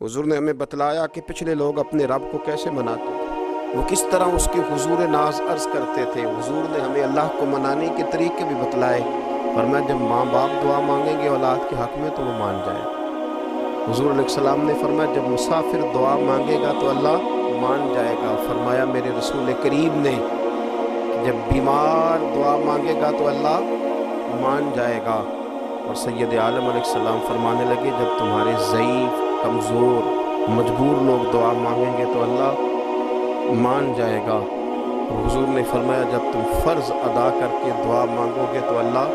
हुजूर ने हमें बतलाया कि पिछले लोग अपने रब को कैसे मनाते थे, वो किस तरह उसके हुजूर नाज अर्ज करते थे। हुजूर ने हमें अल्लाह को मनाने के तरीके भी बतलाए। फरमाया जब माँ बाप दुआ मांगेंगे औलाद के हक में तो वो मान जाए। हुजूर अलैहिस्सलाम ने फरमाया जब मुसाफिर दुआ मांगेगा तो अल्लाह मान जाएगा। फरमाया मेरे रसूल करीम ने जब बीमार दुआ मांगेगा तो अल्लाह मान जाएगा। और सैयद आलम अलैहिस्सलाम फरमाने लगे जब तुम्हारे ज़ईफ़, कमज़ोर, मजबूर लोग दुआ मांगेंगे तो अल्लाह मान जाएगा। और हुजूर ने फरमाया जब तुम फ़र्ज़ अदा करके दुआ मांगोगे तो अल्लाह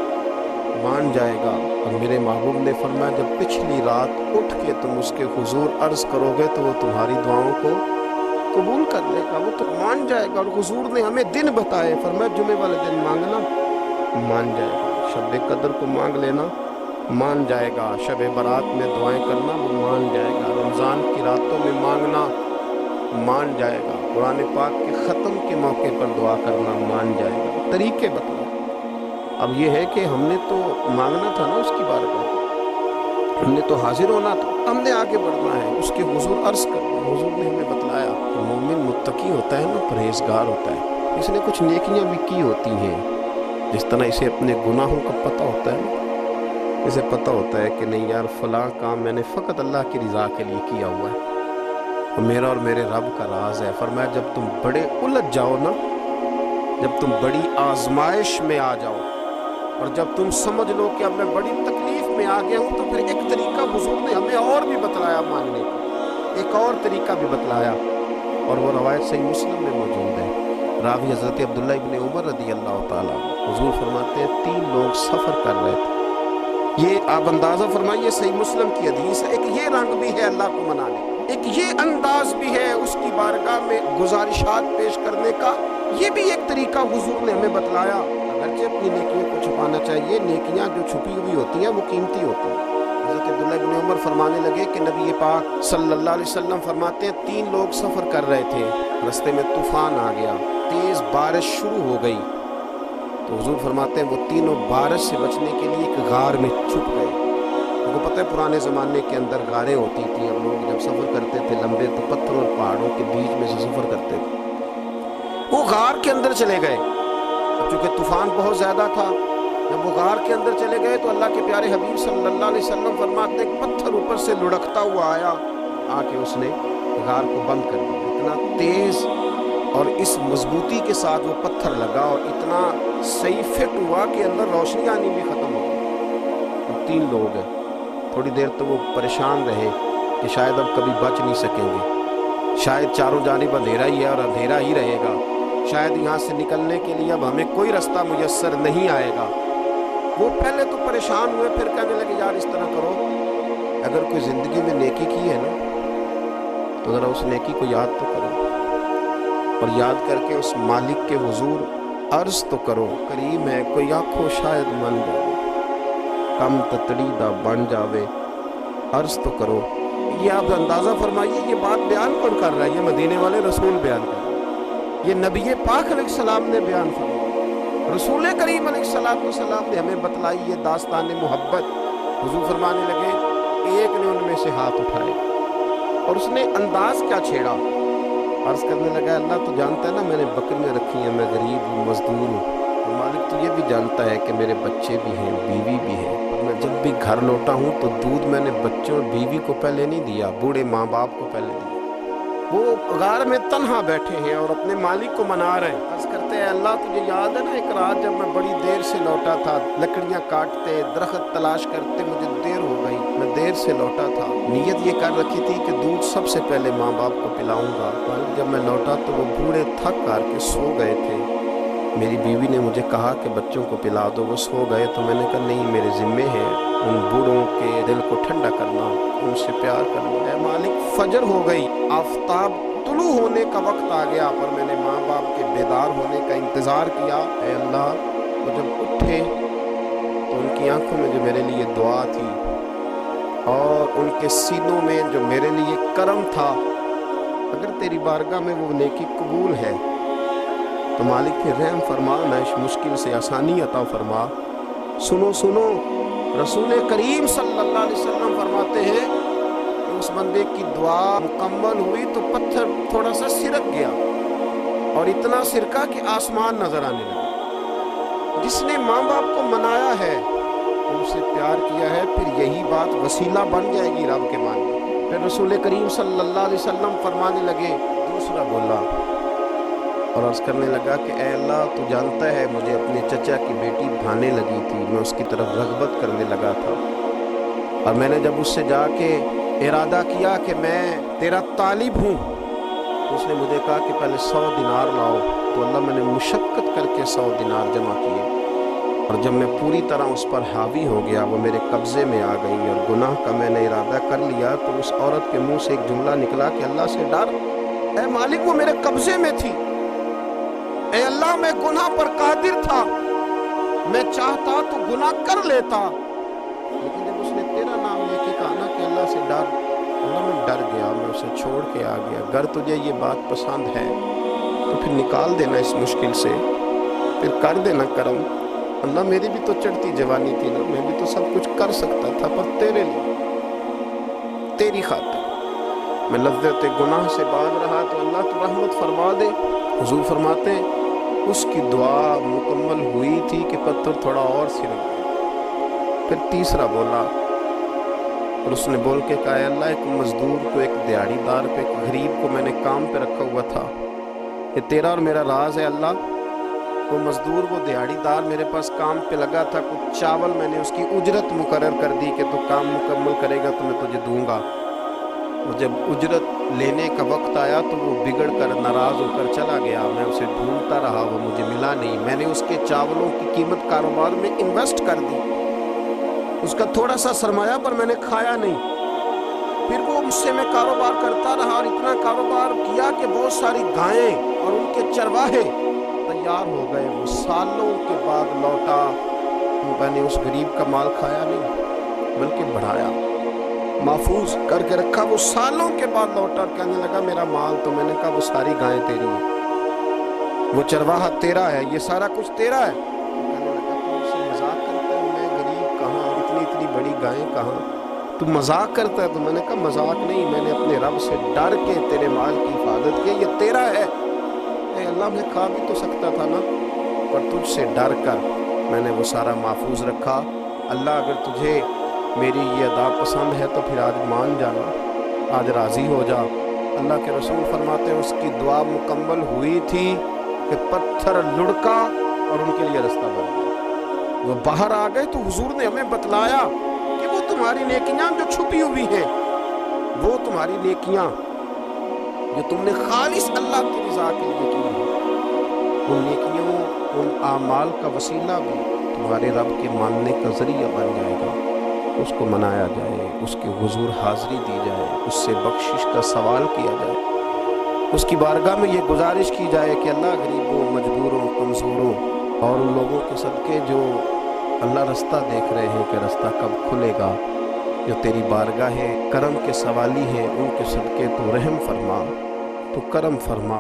मान जाएगा। और मेरे महबूब ने फरमाया जब पिछली रात उठ के तुम उसके हुजूर अर्ज़ करोगे तो वो तुम्हारी दुआओं को कबूल कर लेगा, वो तो मान जाएगा। और हुजूर ने हमें दिन बताए, फरमाया जुमे वाले दिन मांगना मान जाएगा, शब कदर को मांग लेना मान जाएगा, शब बारात में दुआएं करना वो मान जाएगा, रमज़ान की रातों में मांगना मान जाएगा, कुरान पाक के ख़त्म के मौके पर दुआ करना मान जाएगा। तरीके बतला। अब ये है कि हमने तो मांगना था ना उसकी बारगाह, हमने तो हाजिर होना था, हमने आगे बढ़ना है, उसके हुजूर अर्ज़ करना। हुजूर ने हमें बतलाया कि मोमिन मुत्तकी होता है ना, परहेजगार होता है, इसने कुछ नेकियां भी की होती हैं। जिस तरह इसे अपने गुनाहों का पता होता है, इसे पता होता है कि नहीं यार फलां काम मैंने फ़कत अल्लाह की रज़ा के लिए किया हुआ है, और मेरा और मेरे रब का राज है। फरमाया जब तुम बड़े उलझ जाओ ना, जब तुम बड़ी आजमाइश में आ जाओ और जब तुम समझ लो कि अब मैं बड़ी तकलीफ में आ गया हूँ, तो फिर एक तरीका हुजूर ने हमें और भी बतलाया मांगने का, एक और तरीका भी बतलाया। और वो रवायत सही मुस्लिम में मौजूद है। रावी हज़रत अब्दुल्ला इब्न उमर रज़ी अल्लाह ताला, हुजूर फरमाते हैं 3 लोग सफ़र कर रहे थे। ये आप अंदाज़ा फरमाइए, सही मुस्लिम की हदीस है। एक ये रंग भी है अल्लाह को मनाने, एक ये अंदाज भी है उसकी बारगाह में गुजारिशात पेश करने का। ये भी एक तरीका हुजूर ने हमें बतलाया। अगरचे अपनी नेकियों को छुपाना चाहिए, नेकियां जो छुपी हुई होती हैं वो कीमती होती हैं। हज़रत अब्दुल्ला इब्न उमर फरमाने लगे कि नबी पाक सल्लल्लाहु अलैहि वसल्लम फरमाते हैं 3 लोग सफ़र कर रहे थे, रास्ते में तूफ़ान आ गया, तेज़ बारिश शुरू हो गई। तो हुजूर फरमाते हैं वो तीनों बारिश से बचने के लिए एक गार में छुप गए। उनको पता है पुराने ज़माने के अंदर गारें होती थी, हम लोग जब सफ़र करते थे लंबे तो पत्थर और पहाड़ों के बीच में से सफ़र करते थे। वो गार के अंदर चले गए, चूँकि तूफ़ान बहुत ज़्यादा था। जब वो गार के अंदर चले गए तो अल्लाह के प्यारे हबीब सल्लल्लाहु अलैहि वसल्लम फरमाते हैं पत्थर ऊपर से लुढ़कता हुआ आया, आके उसने गार को बंद कर दिया। इतना तेज़ और इस मजबूती के साथ वो पत्थर लगा और इतना सही फिट हुआ कि अंदर रोशनी आनी भी ख़त्म हो गई। तो 3 लोग हैं, थोड़ी देर तो वो परेशान रहे कि शायद अब कभी बच नहीं सकेंगे, शायद चारों जानिब अंधेरा ही है और अंधेरा ही रहेगा, शायद यहाँ से निकलने के लिए अब हमें कोई रास्ता मुयस्सर नहीं आएगा। वो पहले तो परेशान हुए, फिर कहने लगे यार इस तरह करो, अगर कोई ज़िंदगी में नेकी की है ना तो ज़रा उस नेकी को याद तो करो, और याद करके उस मालिक के हुजूर अर्ज़ तो करो, करीम है कोई आँखों शायद मन जावे, कम ततड़ी दा बन जावे, अर्ज़ तो करो। ये आप अंदाज़ा फरमाइए ये बात बयान कौन कर रहा है? ये मदीने वाले रसूल बयान कर रहे हैं, ये नबी पाक अलैहिस्सलाम ने बयान फरमाया। रसूल करीम अलैहिस्सलाम ने हमें बतलाई ये दास्तान मोहब्बत। हुजूर फरमाने लगे एक ने उनमें से हाथ उठाए और उसने अंदाज क्या छेड़ा, अर्ज़ करने लगा अल्लाह तो जानता है ना मैंने बकरियां रखी हैं, मैं गरीब हूँ, मजदूर हूँ, और मालिक तो ये भी जानता है कि मेरे बच्चे भी हैं, बीवी भी है, और मैं जब भी घर लौटा हूँ तो दूध मैंने बच्चों और बीवी को पहले नहीं दिया, बूढ़े माँ बाप को पहले दिया। वो गार में तन्हा बैठे हैं और अपने मालिक को मना रहे हैं। अर्ज़ करते हैं अल्लाह तुझे याद है ना एक रात जब मैं बड़ी देर से लौटा था, लकड़ियाँ काटते दरख्त तलाश करते मुझे देर हो गई, मैं देर से लौटा था, नीयत ये कर रखी थी कि दूध सबसे पहले माँ बाप को पिलाऊंगा, पर जब मैं लौटा तो वो बूढ़े थक कर के सो गए थे। मेरी बीवी ने मुझे कहा कि बच्चों को पिला दो, वो सो गए, तो मैंने कहा नहीं मेरे ज़िम्मे है उन बूढ़ों के दिल को ठंडा करना, उनसे प्यार करना। ऐ मालिक फजर हो गई, आफताब तुलू होने का वक्त आ गया, पर मैंने माँ बाप के बेदार होने का इंतज़ार किया। ऐ अल्लाह वो जब उठे तो उनकी आंखों में जो मेरे लिए दुआ थी और उनके सीनों में जो मेरे लिए करम था, अगर तेरी बारगाह में वो नेकी कबूल है तो मालिक फिर रहम फरमा, ना इस मुश्किल से आसानी अता फरमा। सुनो सुनो, रसूल करीम सल्लल्लाहु अलैहि वसल्लम फरमाते हैं कि उस बंदे की दुआ मुकम्मल हुई तो पत्थर थोड़ा सा सिरक गया और इतना सिरका कि आसमान नजर आने लगा। जिसने माँ बाप को मनाया है, उनसे प्यार किया है, फिर यही बात वसीला बन जाएगी रब के मानने। फिर रसूल करीम सल्लल्लाहु अलैहि वसल्लम फरमाने लगे, दूसरा बोला और अर्ज करने लगा कि ऐ अल्लाह, तू जानता है मुझे अपने चचा की बेटी भाने लगी थी, मैं उसकी तरफ रग़बत करने लगा था, और मैंने जब उससे जाके इरादा किया कि मैं तेरा तालिब हूँ, तो उसने मुझे कहा कि पहले 100 दिनार लाओ। तो अल्लाह, मैंने मुशक्क़त करके 100 दिनार जमा किए, और जब मैं पूरी तरह उस पर हावी हो गया, वो मेरे कब्ज़े में आ गई और गुनाह का मैंने इरादा कर लिया, तो उस औरत के मुंह से एक जुमला निकला कि अल्लाह से डर, ऐ मालिक वो मेरे कब्ज़े में थी, ऐ अल्लाह मैं गुनाह पर कादिर था, मैं चाहता तो गुनाह कर लेता, लेकिन जब उसने तेरा नाम लेके कहा ना कि अल्लाह से डर, अल्लाह मैं डर गया, मैं उसे छोड़ के आ गया। अगर तुझे ये बात पसंद है तो फिर निकाल देना इस मुश्किल से, फिर कर देना करम। अल्लाह मेरी भी तो चढ़ती जवानी थी ना, मैं भी तो सब कुछ कर सकता था, पर तेरे लिए, तेरी खातिर मैं लज़्ज़त गुनाह से बाज रहा, तो अल्लाह तू रहमत फरमा दे। हुजूर फरमाते हैं उसकी दुआ मुकम्मल हुई थी कि पत्थर थोड़ा और सिरक गया। फिर तीसरा बोला और उसने बोल के कहा, अल्लाह एक मजदूर को, एक दिहाड़ीदार को, एक गरीब को मैंने काम पे रखा हुआ था, ये तेरा और मेरा राज है अल्लाह। वो मजदूर, वो दिहाड़ीदार मेरे पास काम पे लगा था, कुछ चावल मैंने उसकी उजरत मुकर्रर कर दी कि तू काम मुकम्मल करेगा तो मैं तुझे दूंगा। और जब उजरत लेने का वक्त आया तो वो बिगड़ कर नाराज़ होकर चला गया, मैं उसे ढूंढता रहा, वो मुझे मिला नहीं। मैंने उसके चावलों की कीमत कारोबार में इन्वेस्ट कर दी, उसका थोड़ा सा सरमाया, पर मैंने खाया नहीं। फिर वो मुझसे मैं कारोबार करता रहा और इतना कारोबार किया कि बहुत सारी गायें और उनके चरवाहे तैयार हो गए। वो सालों के बाद लौटा, मैंने उस गरीब का माल खाया नहीं बल्कि बढ़ाया, महफूज करके रखा। वो सालों के बाद लौटा और कहने लगा मेरा माल, तो मैंने कहा वो सारी गायें तेरी हैं, वो चरवाहा तेरा है, ये सारा कुछ तेरा है। कहने लगा तू मुझसे मजाक करता है, मैं गरीब कहाँ और इतनी इतनी बड़ी गायें कहाँ, तू मजाक करता है। तो मैंने कहा मजाक नहीं, मैंने अपने रब से डर के तेरे माल की हिफाजत की, ये तेरा है। अल्लाह मैं खा भी तो सकता था ना, पर तुझसे डर कर मैंने वो सारा महफूज रखा। अल्लाह अगर तुझे मेरी ये अदा पसंद है तो फिर आज मान जाना, आज राज़ी हो जा। अल्लाह के रसूल फरमाते हैं उसकी दुआ मुकम्मल हुई थी कि पत्थर लुढ़का और उनके लिए रास्ता बन गया। वो बाहर आ गए तो हुजूर ने हमें बतलाया कि वो तुम्हारी नेकियां जो छुपी हुई हैं, वो तुम्हारी नेकियां जो तुमने खालिस अल्लाह की रज़ा के लिए की है, उन नेकियों, उन आमाल का वसीला भी तुम्हारे रब के मानने का ज़रिया बन जाएगा। उसको मनाया जाए, उसके हुजूर हाज़री दी जाए, उससे बख्शिश का सवाल किया जाए, उसकी बारगाह में ये गुजारिश की जाए कि अल्लाह गरीबों, मजबूरों, कमज़ोरों और उन लोगों के सदक़े जो अल्लाह रास्ता देख रहे हैं कि रास्ता कब खुलेगा, जो तेरी बारगाह है करम के सवाली हैं, उनके सदक़े तो रहम फरमा, तो करम फरमा।